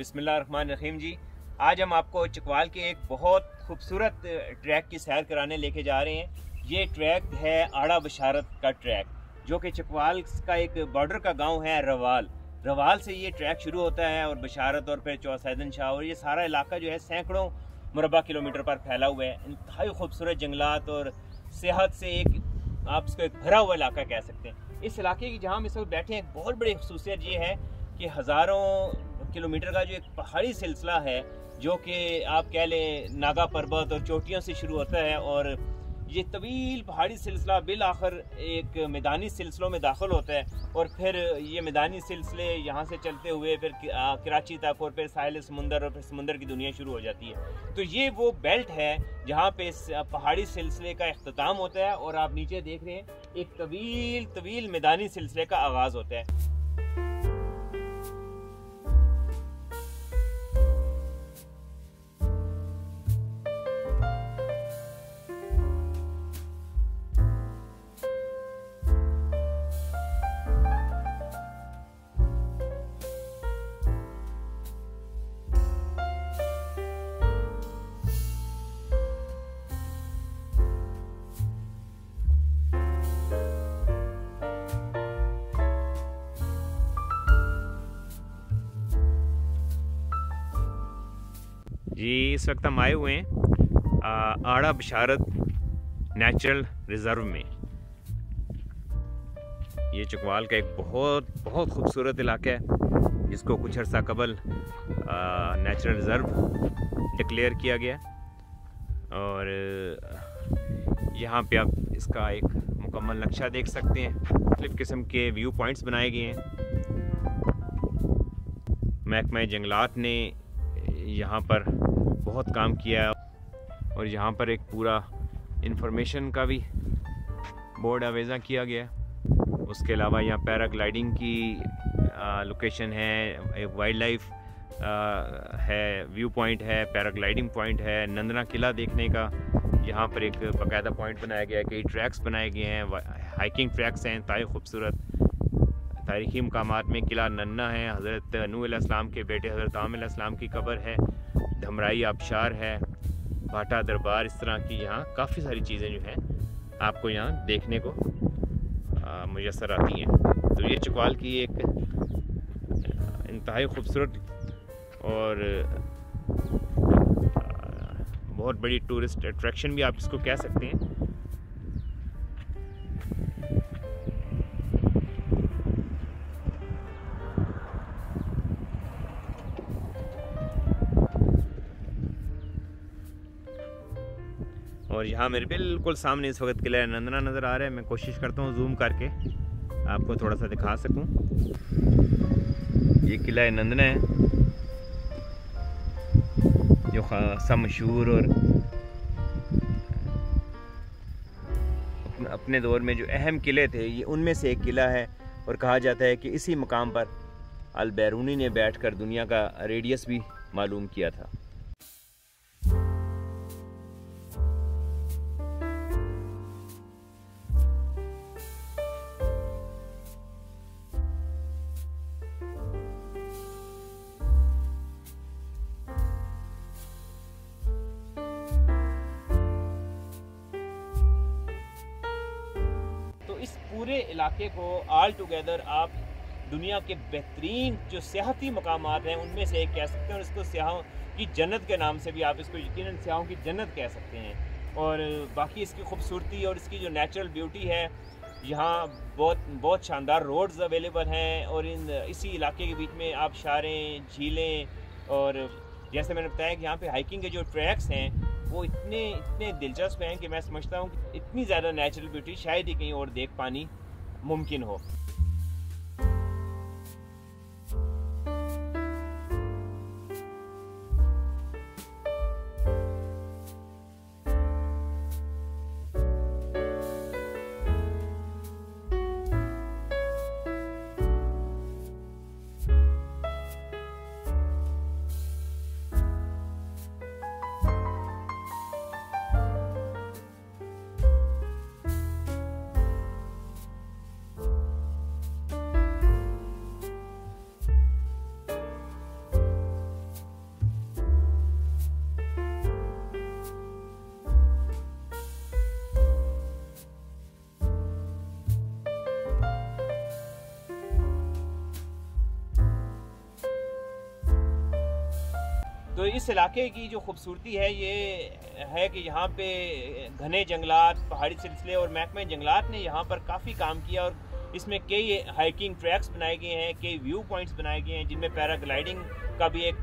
बिस्मिल्लाहिर्रहमानिर्रहीम जी। आज हम आपको चकवाल के एक बहुत खूबसूरत ट्रैक की सैर कराने लेके जा रहे हैं। ये ट्रैक है आड़ा बशारत का ट्रैक, जो कि चकवाल का एक बॉर्डर का गांव है रवाल। रवाल से ये ट्रैक शुरू होता है और बशारत और फिर चौसैदन शाह और ये सारा इलाका जो है सैकड़ों मुरबा किलोमीटर पर फैला हुआ है। इंतहाई खूबसूरत जंगलात और सेहत से आप इसको एक भरा हुआ इलाका कह सकते हैं। इस इलाके की जहाँ हम इस वक्त बैठे हैं, एक बहुत बड़ी खसूसियत ये है कि हज़ारों किलोमीटर का जो एक पहाड़ी सिलसिला है, जो कि आप कह लें नागा पर्वत और चोटियों से शुरू होता है और ये तवील पहाड़ी सिलसिला बिल आखिर एक मैदानी सिलसिलों में दाखिल होता है और फिर ये मैदानी सिलसिले यहाँ से चलते हुए फिर कराची तक और फिर साहिल समुंदर और फिर समुंदर की दुनिया शुरू हो जाती है। तो ये वो बेल्ट है जहाँ पे इस पहाड़ी सिलसिले का इख्तिताम होता है और आप नीचे देख रहे हैं एक तवील मैदानी सिलसिले का आगाज़ होता है। जी, इस वक्त हम आए हुए हैं आड़ा बशारत नेचुरल रिज़र्व में। ये चकवाल का एक बहुत खूबसूरत इलाका है जिसको कुछ अर्सा कबल नेचुरल रिज़र्व डिक्लेयर किया गया और यहाँ पे आप इसका एक मुकम्मल नक्शा देख सकते हैं। मुख्तलिफ़ किस्म के व्यू पॉइंट्स बनाए गए हैं। महकमा जंगलात ने यहाँ पर बहुत काम किया है और यहाँ पर एक पूरा इंफॉर्मेशन का भी बोर्ड आवेज़ा किया गया है। उसके अलावा यहाँ पैराग्लाइडिंग की लोकेशन है, एक वाइल्ड लाइफ है, व्यू पॉइंट है, पैराग्लाइडिंग पॉइंट है, नंदना किला देखने का यहाँ पर एक बाकायदा पॉइंट बनाया गया है। कई ट्रैक्स बनाए गए हैं, हाइकिंग ट्रैक्स हैं ताई खूबसूरत। तारीख़ी मकामात में किला नन्ना है, हज़रत नूह अलैहिस्सलाम के बेटे हज़रत आदम अलैहिस्सलाम की कब्र है, धमराई आबशार है, भाटा दरबार। इस तरह की यहाँ काफ़ी सारी चीज़ें जो हैं आपको यहाँ देखने को मुयस्सर आती हैं। तो ये चकवाल की एक इंतहाई खूबसूरत और बहुत बड़ी टूरिस्ट अट्रैक्शन भी आप इसको कह सकते हैं। और यहाँ मेरे बिल्कुल सामने इस वक्त किला नंदना नज़र आ रहा है। मैं कोशिश करता हूँ जूम करके आपको थोड़ा सा दिखा सकूँ। ये किला नंदना है जो खासा मशहूर और अपने दौर में जो अहम किले थे ये उनमें से एक किला है और कहा जाता है कि इसी मकाम पर अल बैरूनी ने बैठकर दुनिया का रेडियस भी मालूम किया था। इस पूरे इलाके को ऑल टुगेदर आप दुनिया के बेहतरीन जो सियाहती मकामात हैं उनमें से एक कह सकते हैं और इसको सियाहों की जन्नत के नाम से भी आप इसको यकीनन सियाहों की जन्नत कह सकते हैं। और बाकी इसकी खूबसूरती और इसकी जो नेचुरल ब्यूटी है, यहाँ बहुत शानदार रोड्स अवेलेबल हैं और इसी इलाके के बीच में आबशारें, झीलें और जैसे मैंने बताया कि यहाँ पे हाइकिंग के जो ट्रैक्स हैं वो इतने दिलचस्प हैं कि मैं समझता हूँ कि इतनी ज़्यादा नेचुरल ब्यूटी शायद ही कहीं और देख पानी मुमकिन हो। तो इस इलाके की जो खूबसूरती है ये है कि यहाँ पे घने जंगलात, पहाड़ी सिलसिले और महकमे जंगलात ने यहाँ पर काफ़ी काम किया और इसमें कई हाइकिंग ट्रैक्स बनाए गए हैं, कई व्यू पॉइंट्स बनाए गए हैं, जिनमें पैराग्लाइडिंग का भी एक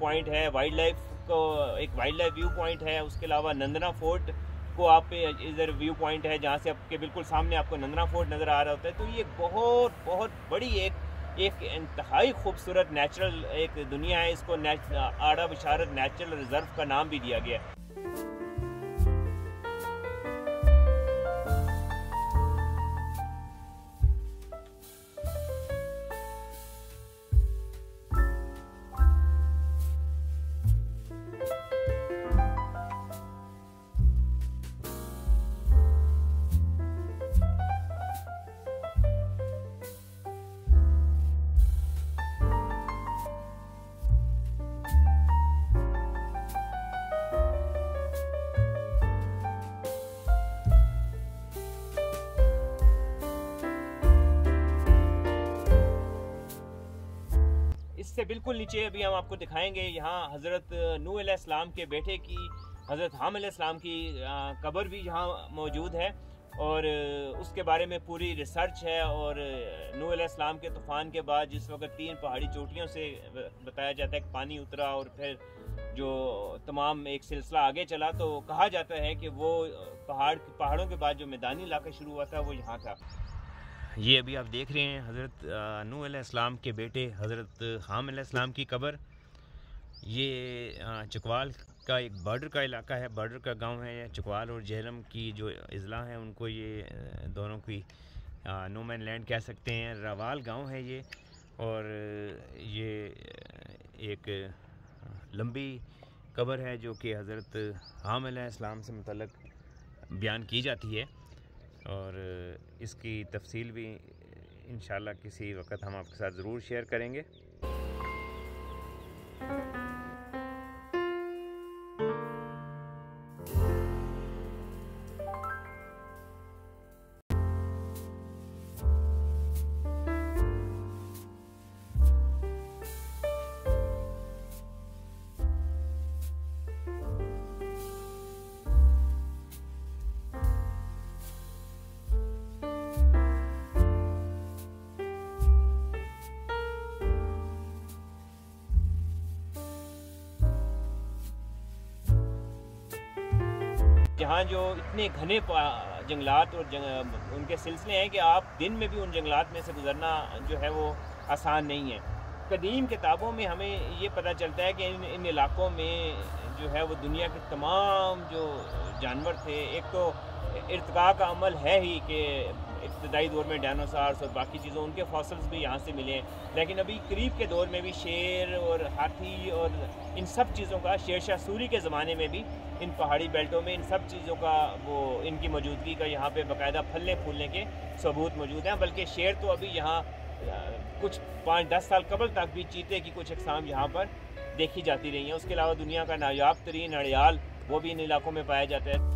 पॉइंट है, वाइल्ड लाइफ व्यू पॉइंट है। उसके अलावा नंदना फोर्ट को आप इधर व्यू पॉइंट है जहाँ से आपके बिल्कुल सामने आपको नंदना फोर्ट नज़र आ रहा होता है। तो ये बहुत बहुत बड़ी एक इंतहाई खूबसूरत नेचुरल एक दुनिया है। इसको आड़ा बशारत नेचुरल रिजर्व का नाम भी दिया गया है। इससे बिल्कुल नीचे अभी हम आपको दिखाएंगे, यहाँ हज़रत नूह अलैहिस्सलाम के बेटे की, हज़रत हाम अलैहिस्सलाम की कब्र भी यहाँ मौजूद है और उसके बारे में पूरी रिसर्च है। और नूह अलैहिस्सलाम के तूफ़ान के बाद जिस वक्त 3 पहाड़ी चोटियों से बताया जाता है कि पानी उतरा और फिर जो तमाम एक सिलसिला आगे चला, तो कहा जाता है कि वो पहाड़ों के बाद जो मैदानी इलाका शुरू हुआ था वो यहाँ था। ये अभी आप देख रहे हैं हज़रत नूह अलैहिस्सलाम के बेटे हज़रत हाम अलैहिस्सलाम की कब्र। ये चकवाल का एक बॉर्डर का इलाका है, बॉर्डर का गांव है। चकवाल और जहलम की जो अज़ला हैं उनको ये दोनों की नो मैन लैंड कह सकते हैं। रवाल गांव है ये, और ये एक लंबी कब्र है जो कि हज़रत हाम अलैहिस्सलाम से मुतल्लिक़ बयान की जाती है और इसकी तफसील भी इंशाल्लाह किसी वक्त हम आपके साथ ज़रूर शेयर करेंगे। जहाँ जो इतने घने जंगलात और उनके सिलसिले हैं कि आप दिन में भी उन जंगलात में से गुजरना जो है वो आसान नहीं है। कदीम किताबों में हमें ये पता चलता है कि इन इलाकों में जो है वो दुनिया के तमाम जो जानवर थे, एक तो इर्तिका का अमल है ही कि इब्तदाई दौर में डायनासोर्स और बाकी चीज़ों उनके फॉसिल्स भी यहाँ से मिले हैं, लेकिन अभी करीब के दौर में भी शेर और हाथी और इन सब चीज़ों का, शेरशाह सूरी के ज़माने में भी इन पहाड़ी बेल्टों में इन सब चीज़ों का वो इनकी मौजूदगी का यहाँ पे बाकायदा फलने फूलने के सबूत मौजूद हैं। बल्कि शेर तो अभी यहाँ कुछ 5-10 साल कबल तक भी चीते की कुछ अक़साम यहाँ पर देखी जाती रही हैं। उसके अलावा दुनिया का नायाब तरीन अड़ियाल वो भी इन इलाकों में पाया जाता है।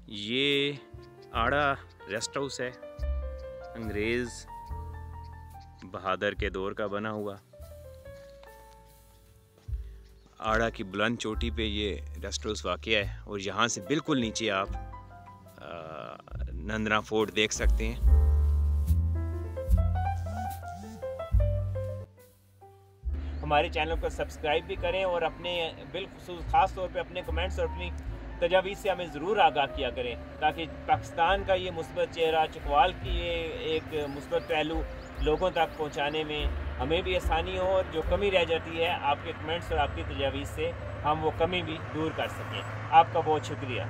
ये आड़ा रेस्ट हाउस है, अंग्रेज़ बहादुर के दौर का बना हुआ। आड़ा की बुलंद चोटी पे ये रेस्ट हाउस वाक़या है और यहाँ से बिल्कुल नीचे आप नंदना फोर्ट देख सकते हैं। हमारे चैनल को सब्सक्राइब भी करें और अपने बिलखुसूस ख़ास तौर पे अपने कमेंट्स और अपनी तजावीज़ से हमें ज़रूर आगाह किया करें, ताकि पाकिस्तान का ये मुस्बत चेहरा, चकवाल की ये एक मुस्बत पहलू लोगों तक पहुंचाने में हमें भी आसानी हो, और जो कमी रह जाती है आपके कमेंट्स और आपकी तजावीज़ से हम वो कमी भी दूर कर सकें। आपका बहुत शुक्रिया।